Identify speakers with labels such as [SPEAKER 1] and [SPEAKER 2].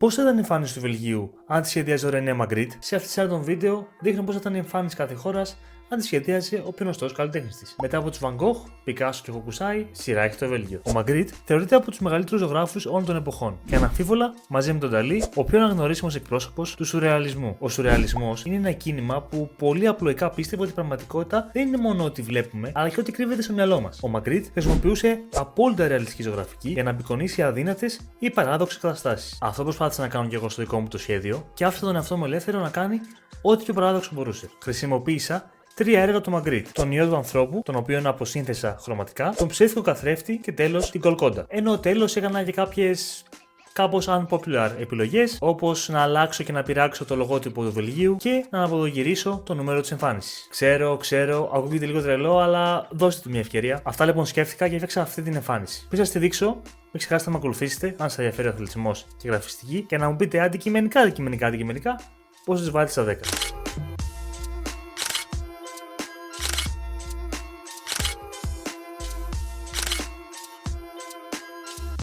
[SPEAKER 1] Πώς θα ήταν η εμφάνιση του Βελγίου αν τη σχεδίαζε ο Ρενέ Μαγκρίτ? Σε αυτή τη σειρά των βίντεο δείχνω πώς θα ήταν η εμφάνιση κάθε χώρας αν τη σχεδίαζε ο πιο γνωστός καλλιτέχνης της. Μετά από τους Van Gogh, Πικάσο και Χοκουσάι, σειρά έχει το Βέλγιο. Ο Μαγκρίτ θεωρείται από τους μεγαλύτερους ζωγράφους όλων των εποχών και αναμφίβολα μαζί με τον Νταλί ο πιο αναγνωρίσιμος εκπρόσωπος του σουρεαλισμού. Ο σουρεαλισμός είναι ένα κίνημα που πολύ απλοϊκά πίστευε ότι η πραγματικότητα δεν είναι μόνο ό,τι βλέπουμε, αλλά και ό,τι κρύβεται στο μυαλό μας. Ο Μαγκρίτ χρησιμοποιούσε απόλυτα ρεαλιστική ζωγραφική για να απεικονίσει αδύνατες ή παράδοξες καταστάσεις. Αυτό προσπάθησα να κάνω και εγώ στο δικό μου το σχέδιο και άφησα τον εαυτό μου ελεύθερο να κάνει ό,τι πιο παράδοξο μπορούσε. Χρησιμοποίησα 3 έργα του Μαγκρίτ: τον ιό του ανθρώπου, τον οποίο αποσύνθεσα χρωματικά, τον ψεύτικο καθρέφτη και τέλος την Κολκόντα. Ενώ τέλος έκανα και κάποιες κάπως unpopular επιλογές, όπως να αλλάξω και να πειράξω το λογότυπο του Βελγίου και να αναποδογυρίσω το νούμερο της εμφάνισης. Ξέρω, ακούγεται λίγο τρελό, αλλά δώστε του μια ευκαιρία. Αυτά λοιπόν σκέφτηκα και έφτιαξα αυτή την εμφάνιση. Πριν σας τη δείξω, μην ξεχάσετε να με ακολουθήσετε, αν σας ενδιαφέρει ο αθλητισμός και η γραφιστική, και να μου πείτε αντικειμενικά πώς τις βάλετε στα 10.